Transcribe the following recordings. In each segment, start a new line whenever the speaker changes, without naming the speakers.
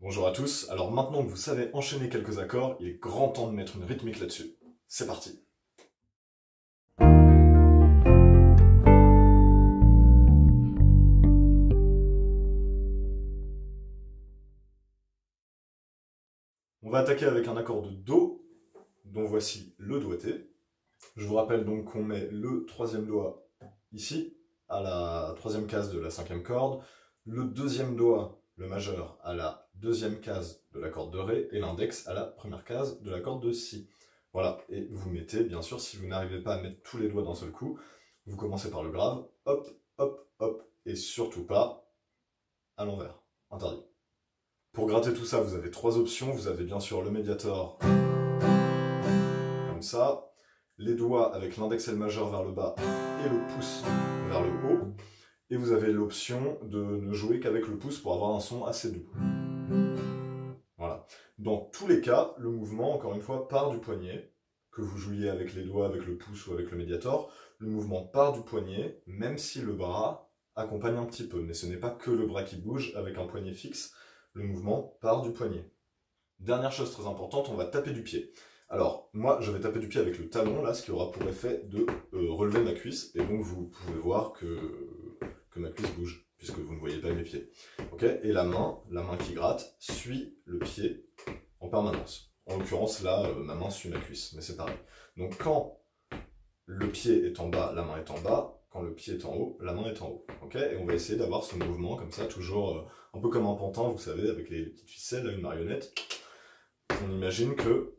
Bonjour à tous, alors maintenant que vous savez enchaîner quelques accords, il est grand temps de mettre une rythmique là-dessus. C'est parti. On va attaquer avec un accord de Do, dont voici le doigté. Je vous rappelle donc qu'on met le troisième doigt ici, à la troisième case de la cinquième corde, le deuxième doigt, le majeur, à la deuxième case de la corde de Ré, et l'index à la première case de la corde de Si. Voilà, et vous mettez, bien sûr, si vous n'arrivez pas à mettre tous les doigts d'un seul coup, vous commencez par le grave, hop, hop, hop, et surtout pas à l'envers, interdit. Pour gratter tout ça, vous avez trois options. Vous avez bien sûr le médiator, comme ça, les doigts avec l'index et le majeur vers le bas et le pouce vers le haut. Et vous avez l'option de ne jouer qu'avec le pouce pour avoir un son assez doux. Voilà. Dans tous les cas, le mouvement, encore une fois, part du poignet. Que vous jouiez avec les doigts, avec le pouce ou avec le médiator, le mouvement part du poignet, même si le bras accompagne un petit peu. Mais ce n'est pas que le bras qui bouge avec un poignet fixe. Le mouvement part du poignet. Dernière chose très importante, on va taper du pied. Alors, moi, je vais taper du pied avec le talon, là, ce qui aura pour effet de relever ma cuisse, et donc vous pouvez voir que ma cuisse bouge, puisque vous ne voyez pas mes pieds. Okay, et la main qui gratte, suit le pied en permanence. En l'occurrence, là, ma main suit ma cuisse, mais c'est pareil. Donc, quand le pied est en bas, la main est en bas. Quand le pied est en haut, la main est en haut. Okay, et on va essayer d'avoir ce mouvement comme ça, toujours un peu comme un pantin, vous savez, avec les petites ficelles, là, une marionnette. On imagine que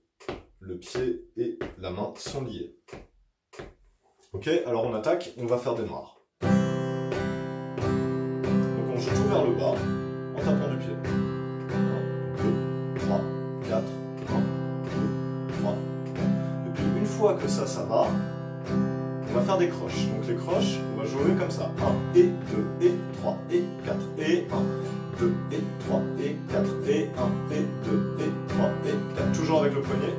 le pied et la main sont liés. Ok, alors on attaque, on va faire des noirs. Donc on joue tout vers le bas, en tapant du pied. 1, 2, 3, 4, 1, 2, 3, 4. Et puis une fois que ça va, on va faire des croches. Donc les croches, on va jouer comme ça. 1 et 2 et 3 et 4 et 1. 2 et 3 et 4 et 1 et 2 et 3 et 4. Toujours avec le poignet.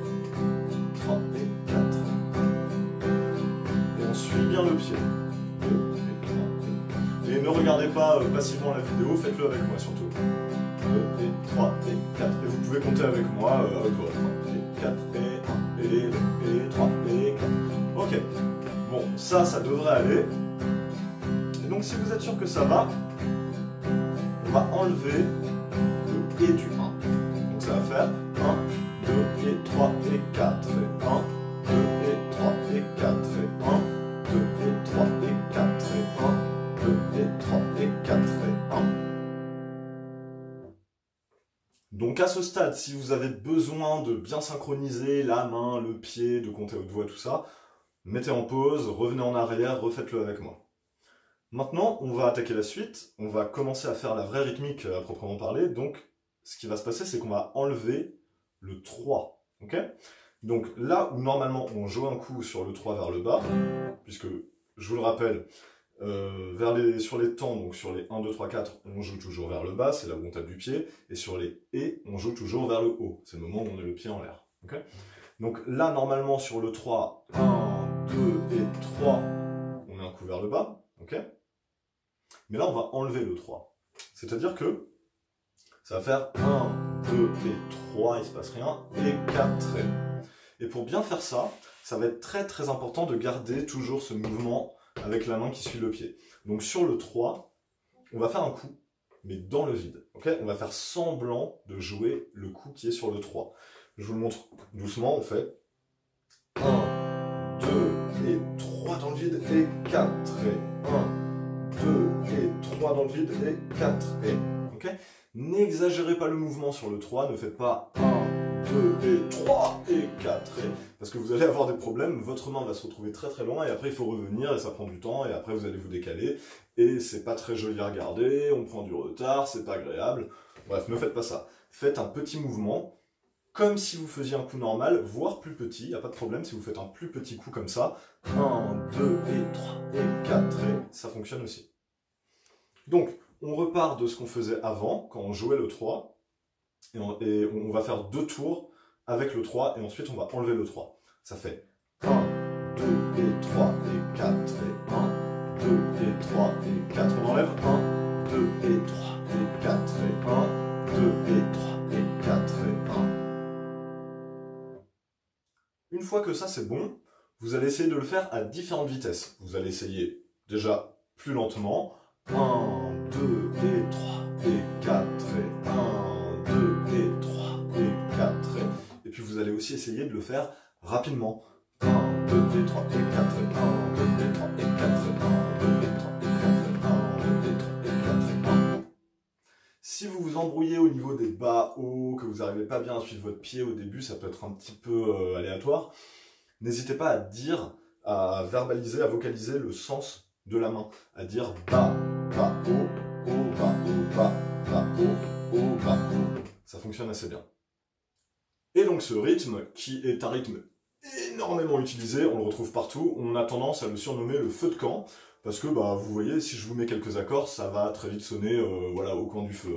3 et 4. Et on suit bien le pied. 2 et 3 et... Et ne regardez pas passivement la vidéo, faites-le avec moi surtout. 2 et 3 et 4. Et vous pouvez compter avec moi avec vos 3 et 4 et 1 et 2 et 3 et 4. Ok. Bon, ça devrait aller. Et donc si vous êtes sûr que ça va, on va enlever le et du 1. Donc ça va faire 1, 2 et 3 et 4 et 1, 2 et 3 et 4 et 1, 2 et 3 et 4 et 1, 2 et 3 et 4 et 1. Donc à ce stade, si vous avez besoin de bien synchroniser la main, le pied, de compter haute voix, tout ça, mettez en pause, revenez en arrière, refaites-le avec moi. Maintenant, on va attaquer la suite, on va commencer à faire la vraie rythmique à proprement parler, donc ce qui va se passer, c'est qu'on va enlever le 3, ok? Donc là où normalement on joue un coup sur le 3 vers le bas, puisque, je vous le rappelle, sur les temps, donc sur les 1, 2, 3, 4, on joue toujours vers le bas, c'est là où on tape du pied, et sur les et, on joue toujours vers le haut, c'est le moment où on a le pied en l'air, ok? Donc là, normalement, sur le 3, 1, 2 et 3, on met un coup vers le bas, ok? Mais là, on va enlever le 3. C'est-à-dire que ça va faire 1, 2 et 3, il ne se passe rien, et 4 et pour bien faire ça, ça va être très très important de garder toujours ce mouvement avec la main qui suit le pied. Donc sur le 3, on va faire un coup, mais dans le vide. Okay, on va faire semblant de jouer le coup qui est sur le 3. Je vous le montre doucement, on fait 1, 2 et 3 dans le vide, et 4 et 1, 2 et 3 dans le vide, et 4 et... Ok, n'exagérez pas le mouvement sur le 3, ne faites pas 1, 2 et 3 et 4 et... Parce que vous allez avoir des problèmes, votre main va se retrouver très très loin, et après il faut revenir, et ça prend du temps, et après vous allez vous décaler, et c'est pas très joli à regarder, on prend du retard, c'est pas agréable. Bref, ne faites pas ça. Faites un petit mouvement, comme si vous faisiez un coup normal, voire plus petit, il n'y a pas de problème si vous faites un plus petit coup comme ça. 1, 2 et 3 et 4 et ça fonctionne aussi. Donc, on repart de ce qu'on faisait avant, quand on jouait le 3, et on va faire 2 tours avec le 3, et ensuite on va enlever le 3. Ça fait 1, 2 et 3 et 4 et 1, 2 et 3 et 4, on enlève 1, 2 et 3 et 4 et 1, 2 et 3. fois que ça c'est bon, vous allez essayer de le faire à différentes vitesses. Vous allez essayer déjà plus lentement. 1, 2 et 3 et 4 et 1, 2 et 3 et 4 et puis vous allez aussi essayer de le faire rapidement. 1, 2 et 3 et 4 et 1, 2 et 3 et 4 et 1, 2 et 3 et 4 et 1, 2 et 3 et 4 et 1. Si vous vous embrouillez au niveau des bas hauts, que vous n'arrivez pas bien à suivre votre pied au début, ça peut être un petit peu aléatoire, n'hésitez pas à dire, à verbaliser, à vocaliser le sens de la main, à dire bas, bas, haut, haut, bas, haut, bas, bas, haut, haut, bas, haut. Ça fonctionne assez bien. Et donc ce rythme, qui est un rythme énormément utilisé, on le retrouve partout, on a tendance à le surnommer le feu de camp, parce que bah, vous voyez, si je vous mets quelques accords, ça va très vite sonner voilà, au coin du feu.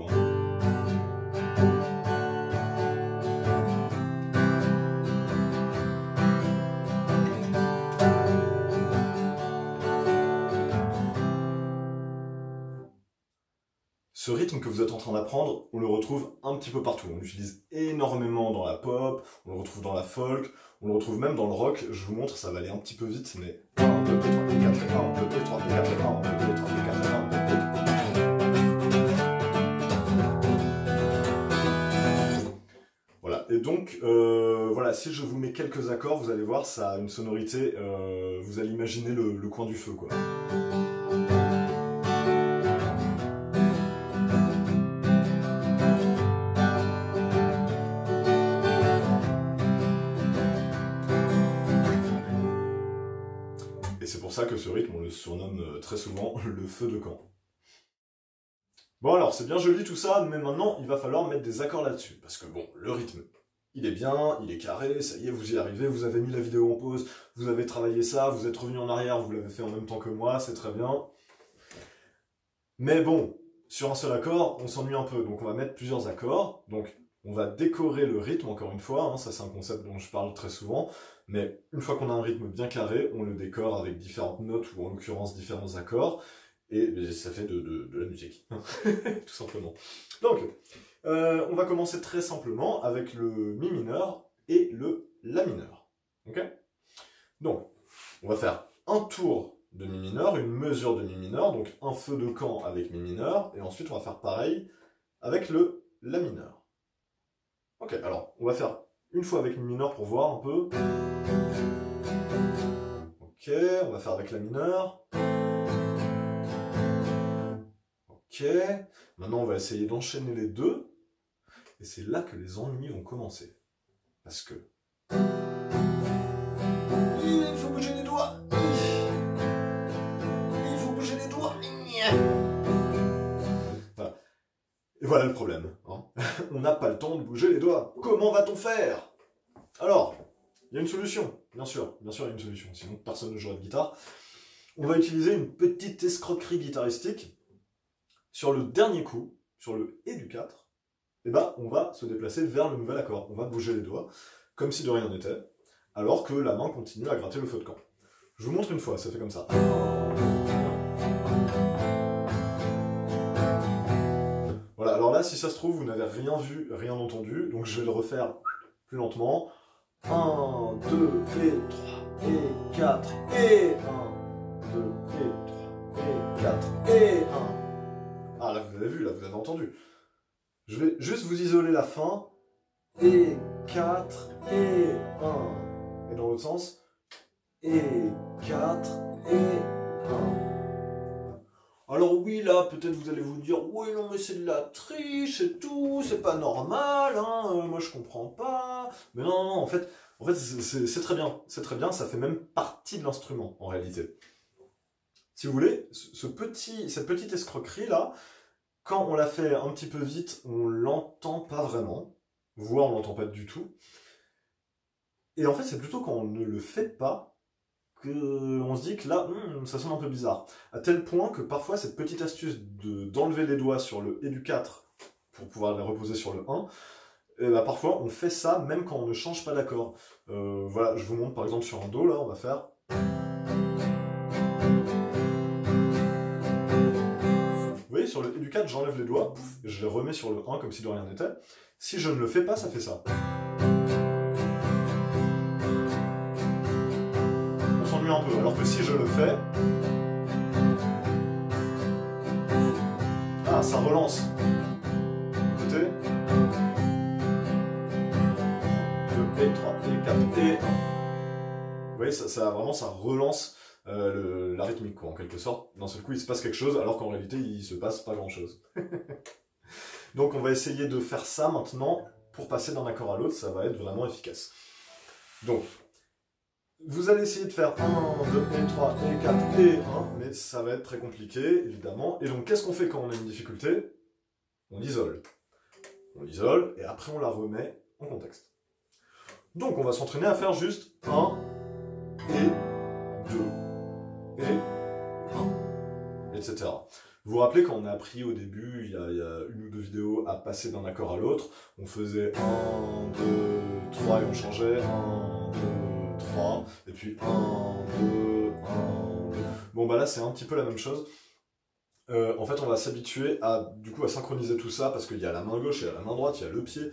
Ce rythme que vous êtes en train d'apprendre, on le retrouve un petit peu partout. On l'utilise énormément dans la pop, on le retrouve dans la folk, on le retrouve même dans le rock. Je vous montre, ça va aller un petit peu vite, mais 1, 2, 3, 4, 1, 2, 3, 4, 1, 2, 3, 4, 1, 2. Voilà, et donc, voilà, si je vous mets quelques accords, vous allez voir, ça a une sonorité, vous allez imaginer le coin du feu, quoi. C'est pour ça que ce rythme, on le surnomme très souvent le feu de camp. Bon alors, c'est bien joli tout ça, mais maintenant, il va falloir mettre des accords là-dessus. Parce que bon, le rythme, il est bien, il est carré, ça y est, vous y arrivez, vous avez mis la vidéo en pause, vous avez travaillé ça, vous êtes revenu en arrière, vous l'avez fait en même temps que moi, c'est très bien. Mais bon, sur un seul accord, on s'ennuie un peu, donc on va mettre plusieurs accords. Donc, on va décorer le rythme, encore une fois, ça c'est un concept dont je parle très souvent, mais une fois qu'on a un rythme bien carré, on le décore avec différentes notes, ou en l'occurrence différents accords, et ça fait de la musique, tout simplement. Donc, on va commencer très simplement avec le Mi mineur et le La mineur. Ok ? Donc, on va faire un tour de Mi mineur, une mesure de Mi mineur, donc un feu de camp avec Mi mineur, et ensuite on va faire pareil avec le La mineur. Ok, alors, on va faire une fois avec Mi mineur pour voir un peu. Ok, on va faire avec La mineur. Ok, maintenant on va essayer d'enchaîner les deux. Et c'est là que les ennuis vont commencer. Parce que... il faut bouger les doigts. Il faut bouger les doigts. Voilà. Et voilà le problème. On n'a pas le temps de bouger les doigts. Comment va-t-on faire? Alors, il y a une solution. Bien sûr, il y a une solution. Sinon, personne ne jouera de guitare. On va utiliser une petite escroquerie guitaristique. Sur le dernier coup, sur le Et du 4, eh ben, on va se déplacer vers le nouvel accord. On va bouger les doigts, comme si de rien n'était, alors que la main continue à gratter le feu de camp. Je vous montre une fois, ça fait comme ça. Voilà, alors là, si ça se trouve, vous n'avez rien vu, rien entendu, donc je vais le refaire plus lentement. 1, 2, et 3, et 4, et 1, 2, et 3, et 4, et 1. Ah, là, vous avez vu, là, vous avez entendu. Je vais juste vous isoler la fin. Et 4, et 1. Et dans l'autre sens. Et 4, et 1. Alors oui, là, peut-être vous allez vous dire, oui, non, mais c'est de la triche et tout, c'est pas normal, moi je comprends pas. Mais non, non, en fait c'est très bien, ça fait même partie de l'instrument, en réalité. Si vous voulez, cette petite escroquerie là, quand on la fait un petit peu vite, on l'entend pas vraiment, voire on l'entend pas du tout. Et en fait, c'est plutôt quand on ne le fait pas qu'on se dit que là, ça sonne un peu bizarre. À tel point que parfois, cette petite astuce d'enlever les doigts sur le Et du 4 pour pouvoir les reposer sur le 1, parfois on fait ça même quand on ne change pas d'accord. Voilà, je vous montre par exemple sur un Do, là, on va faire... Vous voyez, sur le Et du 4, j'enlève les doigts, je les remets sur le 1 comme si de rien n'était. Si je ne le fais pas, ça fait ça. diminue un peu. Alors que si je le fais... Ah, ça relance. Écoutez. 2 et 3 et 4 et 1. Vous voyez, ça vraiment, ça relance la rythmique, quoi, en quelque sorte. D'un seul coup, il se passe quelque chose, alors qu'en réalité, il se passe pas grand-chose. Donc, on va essayer de faire ça maintenant. Pour passer d'un accord à l'autre, ça va être vraiment efficace. Donc, vous allez essayer de faire 1, 2 et 3 et 4 et 1, mais ça va être très compliqué, évidemment. Et donc, qu'est-ce qu'on fait quand on a une difficulté? On isole. On isole, et après on la remet en contexte. Donc, on va s'entraîner à faire juste 1 et 2 et 1, etc. Vous vous rappelez quand on a appris au début, il y a une ou deux vidéos, à passer d'un accord à l'autre, on faisait 1, 2, 3 et on changeait 1, 2, 3, et puis 1, 2, 1, 2. Bon bah là c'est un petit peu la même chose. En fait on va s'habituer à synchroniser tout ça, parce qu'il y a la main gauche, il y a la main droite, il y a le pied.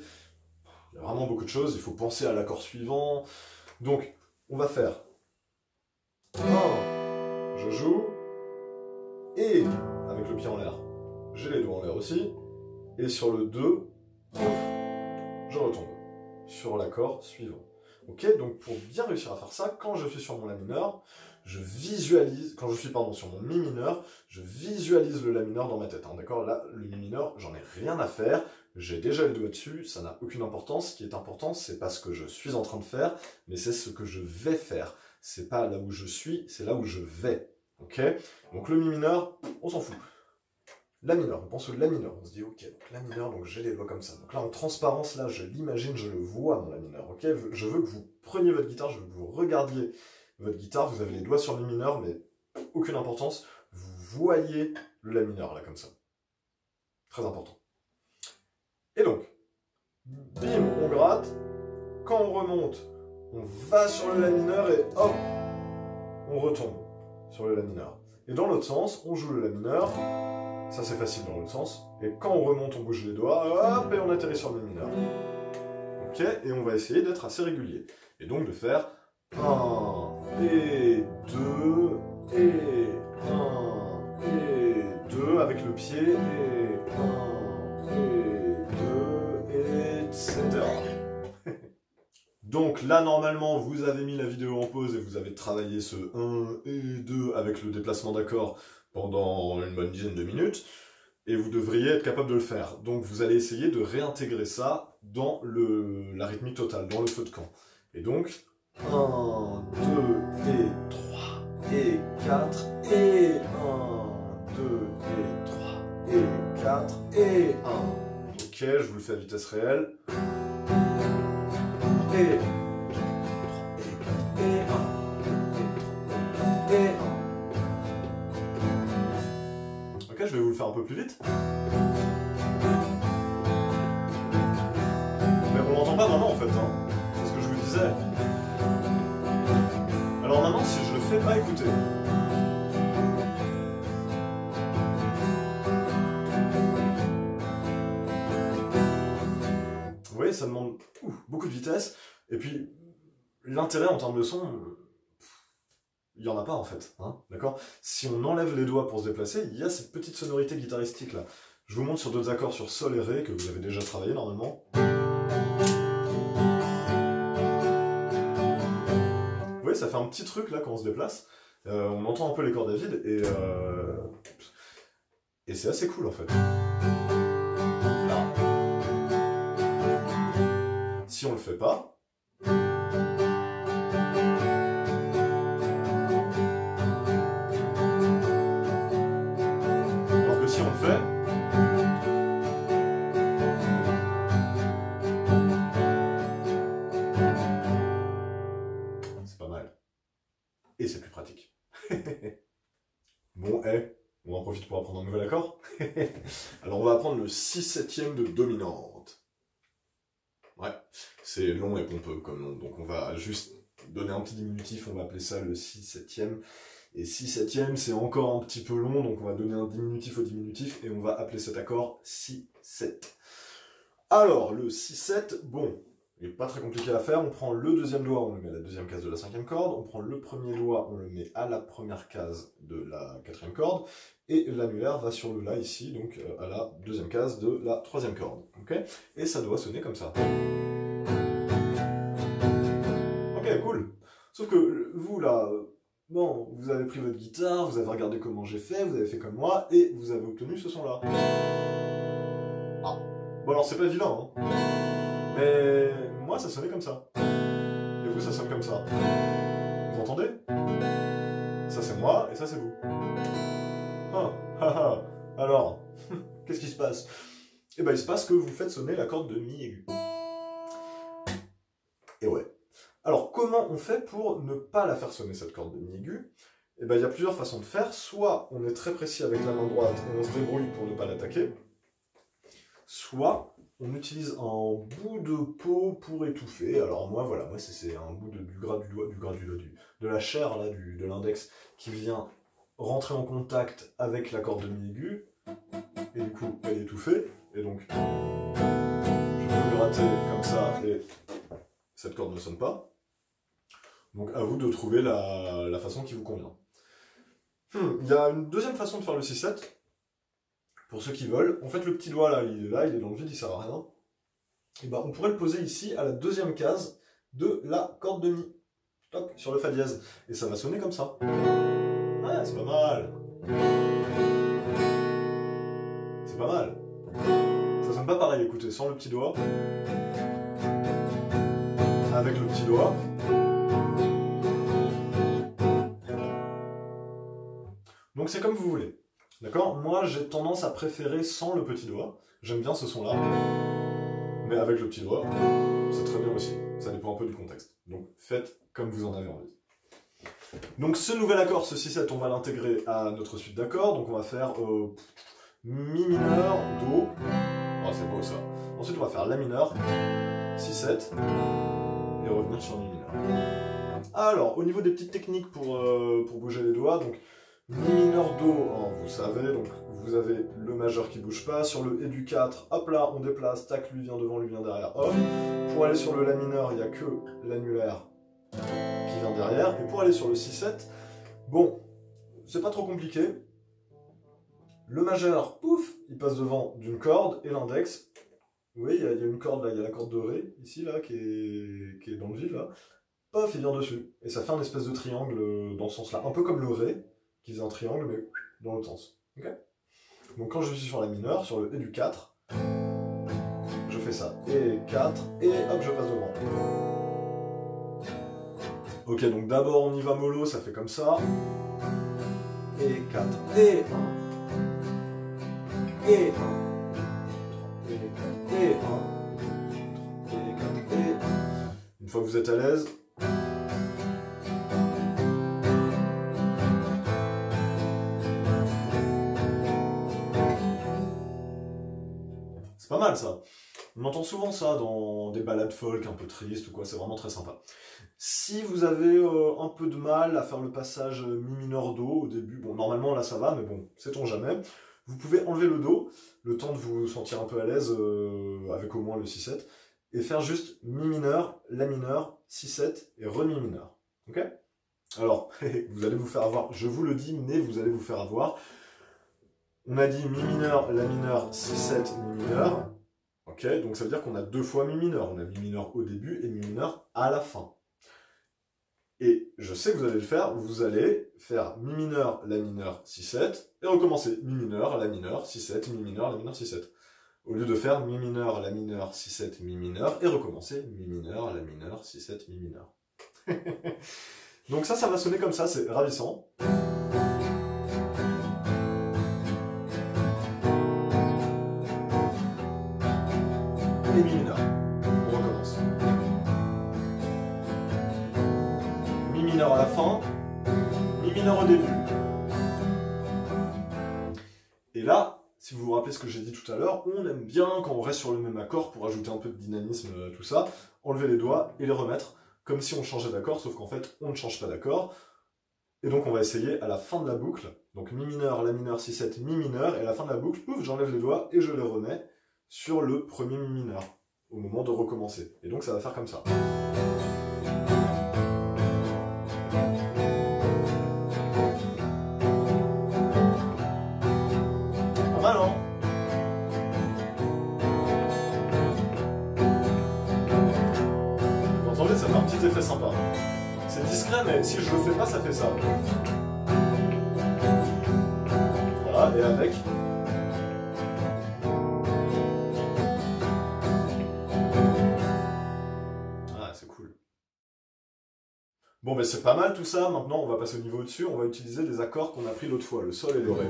Il y a vraiment beaucoup de choses, il faut penser à l'accord suivant. Donc on va faire 1, je joue, et avec le pied en l'air, j'ai les doigts en l'air aussi, et sur le 2, je retombe sur l'accord suivant. Ok, donc pour bien réussir à faire ça, quand je suis sur mon la mineur, je visualise, quand je suis sur mon mi mineur, je visualise le la mineur dans ma tête. Hein, d'accord, là, le mi mineur, j'en ai rien à faire, j'ai déjà le doigt dessus, ça n'a aucune importance. Ce qui est important, c'est pas ce que je suis en train de faire, mais c'est ce que je vais faire. C'est pas là où je suis, c'est là où je vais. Ok, donc le mi mineur, on s'en fout. La mineur, on pense au la mineur, on se dit ok, donc la mineur, donc j'ai les doigts comme ça. Donc là en transparence, là je l'imagine, je le vois mon la mineur, ok. Je veux que vous preniez votre guitare, je veux que vous regardiez votre guitare, vous avez les doigts sur le mi mineur, mais aucune importance, vous voyez le la mineur là comme ça. Très important. Et donc, bim, on gratte, quand on remonte, on va sur le la mineur et hop, on retombe sur le la mineur. Et dans l'autre sens, on joue le la mineur. Ça c'est facile dans l'autre sens. Et quand on remonte, on bouge les doigts, hop, et on atterrit sur le mi mineur. Ok, et on va essayer d'être assez régulier. Et donc de faire 1 et 2 et 1 et 2 avec le pied et 1 et 2, etc. Donc là, normalement, vous avez mis la vidéo en pause et vous avez travaillé ce 1 et 2 avec le déplacement d'accords pendant une bonne dizaine de minutes, et vous devriez être capable de le faire. Donc vous allez essayer de réintégrer ça dans la rythmique totale, dans le feu de camp. Et donc, 1, 2 et 3 et 4 et 1, 2 et 3 et 4 et 1. Ok, je vous le fais à vitesse réelle. Et 3 et 4 et 1 et 1. Ok, je vais vous le faire un peu plus vite. Mais on l'entend pas vraiment en fait, hein. C'est ce que je vous disais. Alors maintenant, si je le fais pas écouter. Vous voyez, ça demande beaucoup de vitesse. Et puis, l'intérêt en termes de son, il n'y en a pas en fait, hein, d'accord? Si on enlève les doigts pour se déplacer, il y a cette petite sonorité guitaristique là. Je vous montre sur d'autres accords sur Sol et Ré que vous avez déjà travaillé normalement. Vous voyez, ça fait un petit truc là quand on se déplace. On entend un peu les cordes à vide et c'est assez cool en fait. Là. Si on le fait pas, si on le fait, c'est pas mal. Et c'est plus pratique. Bon, on en profite pour apprendre un nouvel accord. Alors on va apprendre le 6/7 de dominante. Ouais, c'est long et pompeux comme nom, donc on va juste donner un petit diminutif, on va appeler ça le 6/7. Et 6/7, c'est encore un petit peu long, donc on va donner un diminutif au diminutif, et on va appeler cet accord 6/7. Alors, le 6/7, bon, il n'est pas très compliqué à faire. On prend le deuxième doigt, on le met à la deuxième case de la cinquième corde. On prend le premier doigt, on le met à la première case de la quatrième corde. Et l'annulaire va sur le La ici, donc à la deuxième case de la troisième corde. Okay, et ça doit sonner comme ça. Ok, cool. Sauf que vous là, bon, vous avez pris votre guitare, vous avez regardé comment j'ai fait, vous avez fait comme moi, et vous avez obtenu ce son-là. Ah. Bon alors c'est pas évident, hein. Mais moi ça sonnait comme ça. Et vous ça sonne comme ça. Vous entendez? Ça c'est moi, et ça c'est vous. Ah, alors, qu'est-ce qui se passe? Eh ben il se passe que vous faites sonner la corde de Mi aigu. Et ouais. Alors, comment on fait pour ne pas la faire sonner, cette corde de Mi aigu? Eh ben, il y a plusieurs façons de faire. Soit on est très précis avec la main droite et on se débrouille pour ne pas l'attaquer. Soit on utilise un bout de peau pour étouffer. Alors moi, voilà, moi c'est un bout du gras du doigt, de la chair là, de l'index qui vient rentrer en contact avec la corde de Mi aigu. Et du coup, elle est étouffée. Et donc, je peux gratter comme ça et cette corde ne sonne pas. Donc à vous de trouver la façon qui vous convient. Il y a une deuxième façon de faire le 6-7. Pour ceux qui veulent, en fait le petit doigt là, il est dans le vide, il sert à rien. Et ben, on pourrait le poser ici à la deuxième case de la corde de Mi. Toc, sur le Fa dièse. Et ça va sonner comme ça. Ouais, c'est pas mal. C'est pas mal. Ça sonne pas pareil, écoutez, sans le petit doigt. Avec le petit doigt. Donc c'est comme vous voulez. D'accord? Moi j'ai tendance à préférer sans le petit doigt. J'aime bien ce son-là. Mais avec le petit doigt, c'est très bien aussi. Ça dépend un peu du contexte. Donc faites comme vous en avez envie. Donc ce nouvel accord, ce 6-7, on va l'intégrer à notre suite d'accords. Donc on va faire Mi mineur, Do. Oh, c'est beau ça. Ensuite on va faire La mineur, 6-7 et revenir sur Mi mineur. Alors, au niveau des petites techniques pour bouger les doigts, donc Mi mineur, Do, hein, vous savez, donc vous avez le majeur qui bouge pas. Sur le Et du 4, hop là, on déplace, tac, lui vient devant, lui vient derrière, hop. Pour aller sur le La mineur, il n'y a que l'annulaire qui vient derrière. Et pour aller sur le 6-7, bon, c'est pas trop compliqué. Le majeur, pouf, il passe devant d'une corde et l'index. Vous voyez, il y a une corde là, il y a la corde de Ré, ici, là, qui est dans le vide, là. Pof, il vient dessus. Et ça fait un espèce de triangle dans ce sens-là. Un peu comme le Ré, qui faisait un triangle, mais dans l'autre sens. Okay, donc quand je suis sur la mineure, sur le Et du 4, je fais ça. Et 4, et hop, je passe devant. Ok, donc d'abord on y va mollo, ça fait comme ça. Et 4, et 1. Et 1. Et 1. Et 4, et 1. Une fois que vous êtes à l'aise, c'est pas mal ça. On entend souvent ça dans des ballades folk un peu tristes ou quoi, c'est vraiment très sympa. Si vous avez un peu de mal à faire le passage Mi mineur Do au début, bon normalement là ça va, mais bon, sait-on jamais, vous pouvez enlever le Do, le temps de vous sentir un peu à l'aise avec au moins le 6-7, et faire juste Mi mineur, La mineur, 6-7 et Re Mi mineur. Ok? Alors, vous allez vous faire avoir, je vous le dis, mais vous allez vous faire avoir. On a dit Mi mineur, La mineur, 6-7, Mi mineur. Ok, donc ça veut dire qu'on a deux fois Mi mineur. On a Mi mineur au début et Mi mineur à la fin. Et je sais que vous allez le faire, vous allez faire Mi mineur, La mineur, 6-7, et recommencer Mi mineur, La mineur, 6-7, Mi mineur, La mineur, 6-7. Au lieu de faire Mi mineur, La mineur, 6-7, Mi mineur, et recommencer Mi mineur, La mineur, 6-7, Mi mineur. Donc ça va sonner comme ça, c'est ravissant. Et Mi mineur. On recommence. Mi mineur à la fin, Mi mineur au début. Et là, si vous vous rappelez ce que j'ai dit tout à l'heure, on aime bien quand on reste sur le même accord pour ajouter un peu de dynamisme, tout ça, enlever les doigts et les remettre, comme si on changeait d'accord, sauf qu'en fait, on ne change pas d'accord. Et donc on va essayer à la fin de la boucle, donc Mi mineur, La mineur, 6-7, Mi mineur, et à la fin de la boucle, pouf, j'enlève les doigts et je les remets sur le premier Mi mineur. au moment de recommencer. Et donc ça va faire comme ça. Pas mal, hein? Vous entendez, ça fait un petit effet sympa. C'est discret, mais si je le fais pas, ça fait ça. Voilà, et avec. Ah, c'est cool. Bon, ben c'est pas mal tout ça. Maintenant, on va passer au niveau au-dessus. On va utiliser les accords qu'on a pris l'autre fois, le sol et le ré.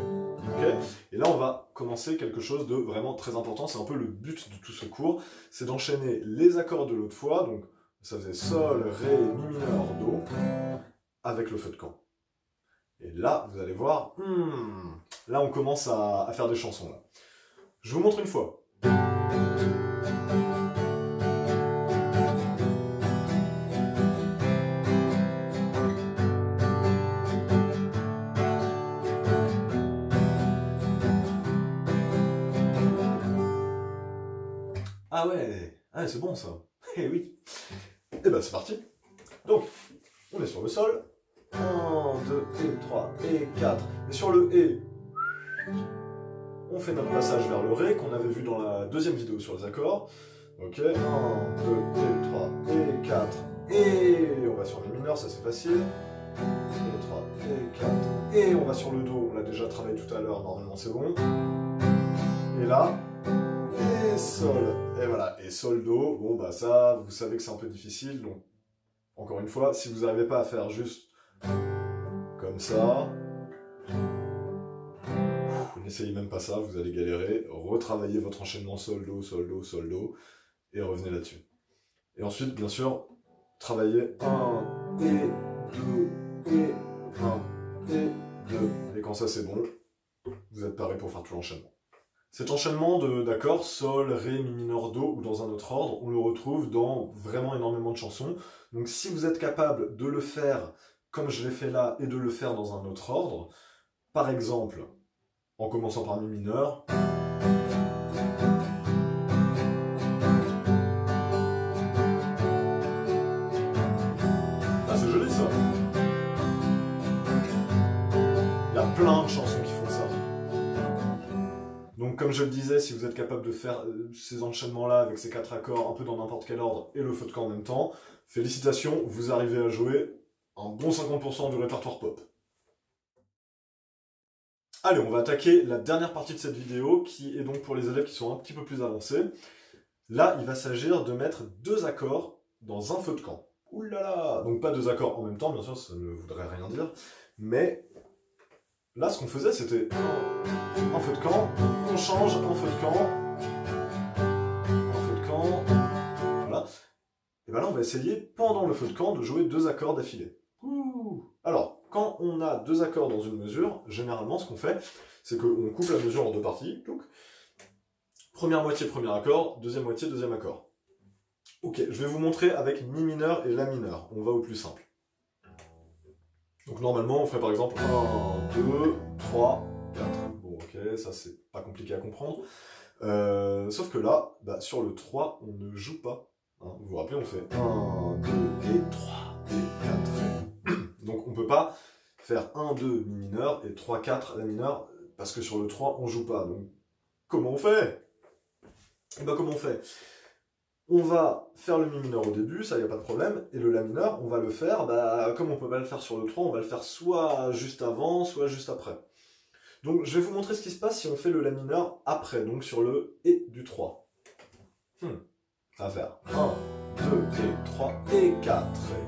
Okay, et là, on va commencer quelque chose de vraiment très important. C'est un peu le but de tout ce cours. C'est d'enchaîner les accords de l'autre fois. Donc, ça faisait sol, ré, mi mineur, do, avec le feu de camp. Et là, vous allez voir, là, on commence à faire des chansons. Là. Je vous montre une fois. Ah ouais, c'est bon ça. Eh oui. Et ben c'est parti. Donc, on est sur le sol. 1, 2, et 3, et 4. Et sur le et, on fait notre passage vers le ré qu'on avait vu dans la deuxième vidéo sur les accords. Ok, 1, 2, et 3, et 4. Et on va sur mi mineur, ça c'est facile. Et 3, et 4. Et on va sur le do, on l'a déjà travaillé tout à l'heure, normalement c'est bon. Et là, et sol. Et voilà, et sol, do, bon bah ça, vous savez que c'est un peu difficile, donc encore une fois, si vous n'arrivez pas à faire juste comme ça, n'essayez même pas ça, vous allez galérer, retravaillez votre enchaînement sol, do, sol, do, sol, do, et revenez là-dessus. Et ensuite, bien sûr, travaillez 1, et 2, et 1, et 2, et quand ça c'est bon, vous êtes paré pour faire tout l'enchaînement. Cet enchaînement d'accords, sol, ré, mi mineur, do, ou dans un autre ordre, on le retrouve dans vraiment énormément de chansons. Donc si vous êtes capable de le faire comme je l'ai fait là, et de le faire dans un autre ordre, par exemple, en commençant par mi mineur, ah c'est joli ça! Il y a plein de chansons qui font ça. Donc comme je le disais, si vous êtes capable de faire ces enchaînements-là avec ces 4 accords un peu dans n'importe quel ordre et le feu de camp en même temps, félicitations, vous arrivez à jouer un bon 50% du répertoire pop. Allez, on va attaquer la dernière partie de cette vidéo qui est donc pour les élèves qui sont un petit peu plus avancés. Là, il va s'agir de mettre 2 accords dans un feu de camp. Ouh là là! Donc pas 2 accords en même temps, bien sûr, ça ne voudrait rien dire, mais là, ce qu'on faisait, c'était un feu de camp, on change, un feu de camp, un feu de camp, voilà. Et bien là, on va essayer, pendant le feu de camp, de jouer 2 accords d'affilée. Alors, quand on a 2 accords dans une mesure, généralement, ce qu'on fait, c'est qu'on coupe la mesure en 2 parties. Donc, première moitié, premier accord, deuxième moitié, deuxième accord. Ok, je vais vous montrer avec mi mineur et la mineur. On va au plus simple. Donc normalement, on ferait par exemple 1, 2, 3, 4. Bon, ok, ça c'est pas compliqué à comprendre. Sauf que là, bah, sur le 3, on ne joue pas. Hein, vous vous rappelez, on fait 1, 2 et 3 et 4. Donc on peut pas faire 1, 2 mi mineur et 3, 4 la mineure, parce que sur le 3, on joue pas. Donc comment on fait? Et bah comment on fait? On va faire le mi mineur au début, ça y a pas de problème, et le la mineur, on va le faire, bah, comme on peut pas le faire sur le 3, on va le faire soit juste avant, soit juste après. Donc je vais vous montrer ce qui se passe si on fait le la mineur après, donc sur le et du 3. Ça va faire 1, 2 et 3 et 4 ré.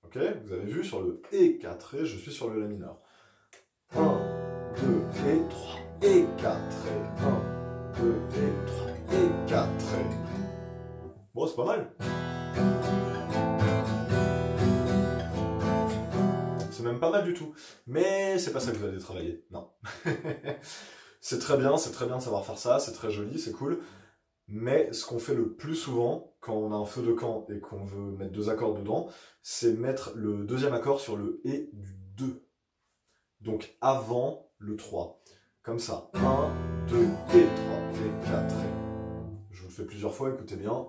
Ok, vous avez vu sur le et 4 ré, je suis sur le la mineur. 1, 2 et 3 et 4 ré. 1, 2 et 3 et 4 ré. Bon, c'est pas mal. C'est même pas mal du tout. Mais c'est pas ça que vous allez travailler. Non. C'est très bien de savoir faire ça, c'est très joli, c'est cool. Mais ce qu'on fait le plus souvent, quand on a un feu de camp et qu'on veut mettre 2 accords dedans, c'est mettre le deuxième accord sur le et du 2. Donc avant le 3. Comme ça. 1, 2 et 3 et 4 ré. Je vous le fais plusieurs fois, écoutez bien.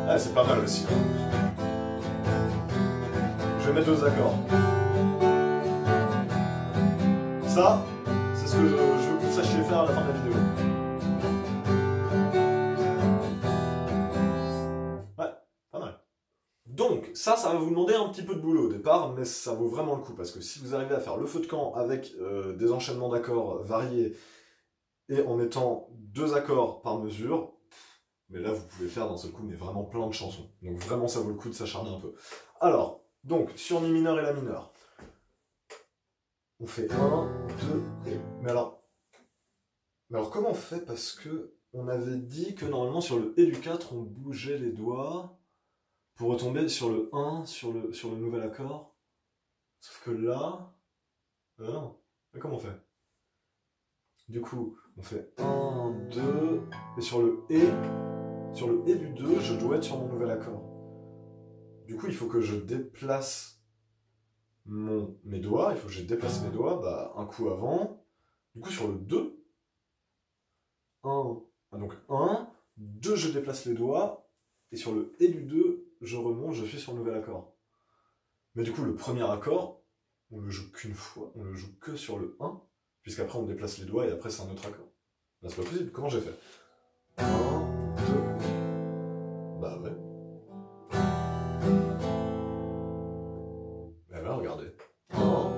Ah, c'est pas mal aussi. Je vais mettre 2 accords. Ça, c'est ce que je veux que vous sachiez faire à la fin de la vidéo. Ouais, pas mal. Donc, ça va vous demander un petit peu de boulot au départ, mais ça vaut vraiment le coup, parce que si vous arrivez à faire le feu de camp avec des enchaînements d'accords variés, et en mettant 2 accords par mesure, mais là vous pouvez faire d'un seul coup mais vraiment plein de chansons. Donc vraiment ça vaut le coup de s'acharner un peu. Alors, donc sur mi mineur et la mineur, on fait 1, 2, et... Mais alors comment on fait? Parce que on avait dit que normalement sur le et du 4 on bougeait les doigts pour retomber sur le 1, sur le nouvel accord. Sauf que là... non. Mais comment on fait? Du coup, on fait 1, 2, et sur le et du 2, je dois être sur mon nouvel accord. Du coup, il faut que je déplace mes doigts, il faut que je déplace mes doigts un coup avant. Du coup, sur le 2, 1, donc 1, 2, je déplace les doigts, et sur le et du 2, je remonte, je suis sur le nouvel accord. Mais du coup, le premier accord, on le joue qu'une fois, on le joue que sur le 1, puisqu'après on déplace les doigts et après c'est un autre accord. Là, c'est pas possible, comment j'ai fait? 1, 2... Bah ouais. Bah là, regardez. 1,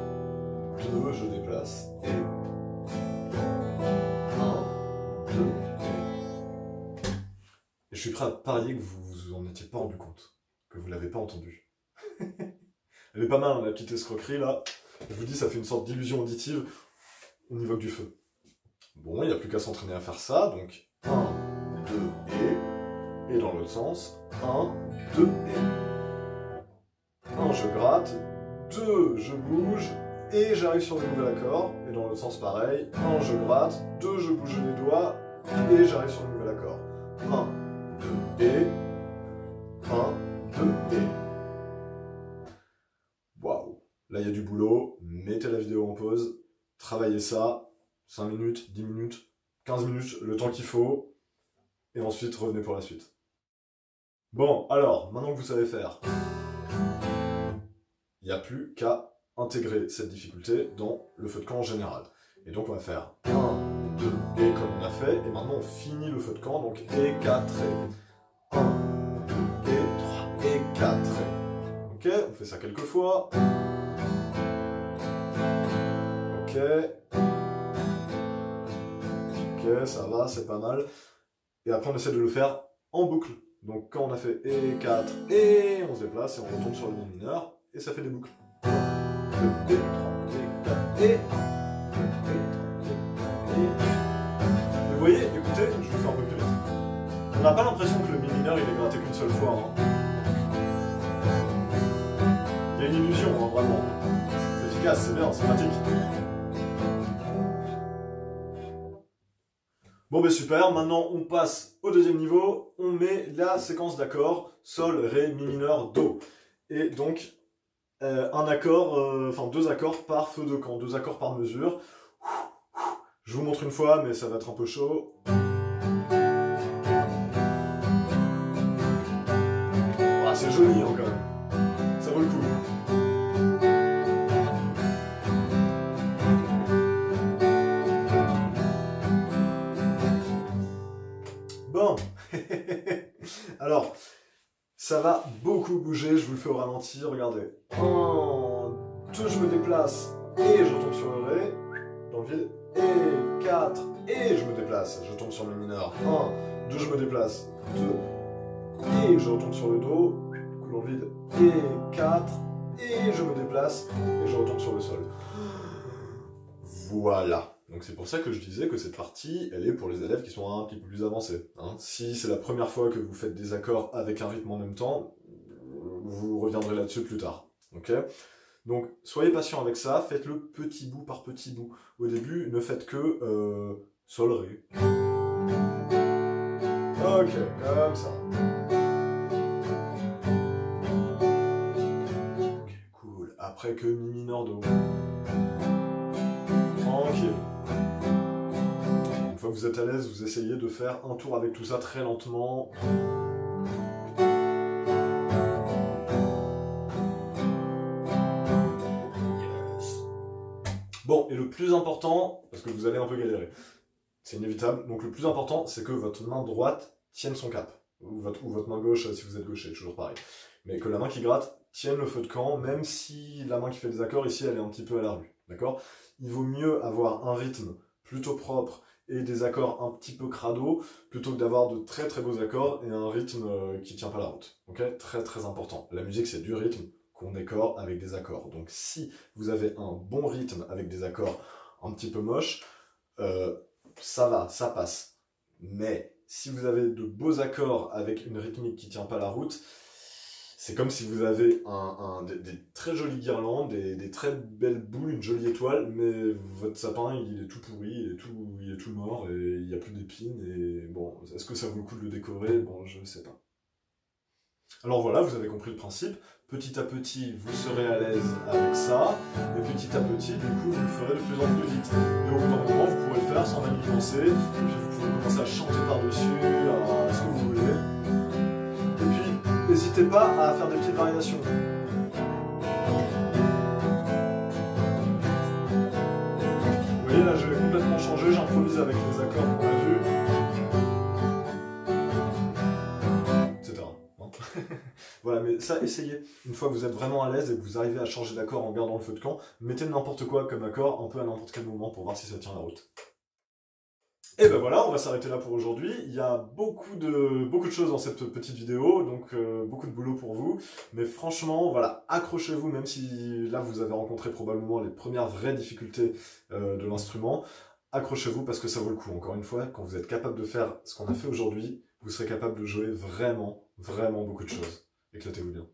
2, je déplace, et... 1, 2, et... Et je suis prêt à parier que vous vous en étiez pas rendu compte, que vous l'avez pas entendu. Elle est pas mal, hein, la petite escroquerie, là. Je vous dis, ça fait une sorte d'illusion auditive au niveau du feu. Bon, il n'y a plus qu'à s'entraîner à faire ça, donc 1, 2, et dans l'autre sens, 1, 2, et. 1, je gratte, 2, je bouge, et j'arrive sur le nouvel accord, et dans l'autre sens pareil, 1, je gratte, 2, je bouge les doigts, et j'arrive sur le nouvel accord. 1, 2, et, 1, 2, et. Waouh, là il y a du boulot, mettez la vidéo en pause, travaillez ça, 5 minutes, 10 minutes, 15 minutes, le temps qu'il faut, et ensuite revenez pour la suite. Bon, alors, maintenant que vous savez faire, il n'y a plus qu'à intégrer cette difficulté dans le feu de camp en général. Et donc on va faire 1, 2, et comme on a fait, et maintenant on finit le feu de camp, donc et 4, et 1, 2, et 3, et 4, et. Ok, on fait ça quelques fois. Ok. Ok, ça va, c'est pas mal. Et après, on essaie de le faire en boucle. Donc, quand on a fait et 4, et on se déplace, et on retombe sur le mi mineur, et ça fait des boucles. 1, 2, et 3, et 4, et 1, 2, et 3, et 4, et... Vous voyez, écoutez, je vous fais un peu plus vite. On n'a pas l'impression que le mi mineur, il est gratté qu'une seule fois. Hein. Il y a une illusion, hein, vraiment. C'est efficace, c'est bien, c'est pratique. Bon ben super, maintenant on passe au deuxième niveau, on met la séquence d'accords, Sol, Ré, Mi mineur, Do. Et donc, un accord, enfin 2 accords par feu de camp, 2 accords par mesure. Je vous montre une fois, mais ça va être un peu chaud. Ah, c'est joli hein, quand même, ça vaut le coup. Bon, alors, ça va beaucoup bouger, je vous le fais au ralenti, regardez. 1, 2, je me déplace, et je retombe sur le Ré, dans le vide, et 4, et je me déplace, je tombe sur le mineur. 1, 2, je me déplace, 2, et je retombe sur le Do, du coup dans le vide, et 4, et je me déplace, et je retombe sur le Sol. Voilà. Donc c'est pour ça que je disais que cette partie, elle est pour les élèves qui sont un petit peu plus avancés. Hein. Si c'est la première fois que vous faites des accords avec un rythme en même temps, vous reviendrez là-dessus plus tard. Ok ? Donc soyez patient avec ça, faites-le petit bout par petit bout. Au début, ne faites que Sol, Ré. Ok, comme ça. Ok, cool. Après, après que mi mineur de haut. Tranquille. Une fois que vous êtes à l'aise, vous essayez de faire un tour avec tout ça très lentement. Yes. Bon, et le plus important, parce que vous allez un peu galérer, c'est inévitable, donc le plus important, c'est que votre main droite tienne son cap. Ou votre main gauche, si vous êtes gaucher, toujours pareil. Mais que la main qui gratte tienne le feu de camp, même si la main qui fait des accords, ici, elle est un petit peu à la rue. D'accord? Il vaut mieux avoir un rythme plutôt propre et des accords un petit peu crado, plutôt que d'avoir de très très beaux accords et un rythme qui tient pas la route. Ok? Très très important. La musique, c'est du rythme qu'on décore avec des accords. Donc si vous avez un bon rythme avec des accords un petit peu moches, ça va, ça passe. Mais si vous avez de beaux accords avec une rythmique qui tient pas la route, c'est comme si vous avez des très jolies guirlandes, des très belles boules, une jolie étoile, mais votre sapin il est tout pourri, il est tout mort, et il n'y a plus d'épines, et bon, est-ce que ça vaut le coup de le décorer? Bon, je sais pas. Alors voilà, vous avez compris le principe. Petit à petit, vous serez à l'aise avec ça, et petit à petit, du coup, vous le ferez de plus en plus vite. Et au bout d'un moment, vous pourrez le faire sans même y penser, et puis vous pouvez commencer à chanter par-dessus, à ce que vous voulez. Et puis, n'hésitez pas à faire des petites variations. Vous voyez, là, je vais complètement changer, j'improvise avec les accords qu'on a vus. Voilà, mais ça, essayez. Une fois que vous êtes vraiment à l'aise et que vous arrivez à changer d'accord en gardant le feu de camp, mettez n'importe quoi comme accord, un peu à n'importe quel moment pour voir si ça tient la route. Et ben voilà, on va s'arrêter là pour aujourd'hui. Il y a beaucoup de choses dans cette petite vidéo, donc beaucoup de boulot pour vous. Mais franchement, voilà, accrochez-vous, même si là vous avez rencontré probablement les premières vraies difficultés de l'instrument. Accrochez-vous parce que ça vaut le coup. Encore une fois, quand vous êtes capable de faire ce qu'on a fait aujourd'hui, vous serez capable de jouer vraiment, vraiment beaucoup de choses. Éclatez-vous bien.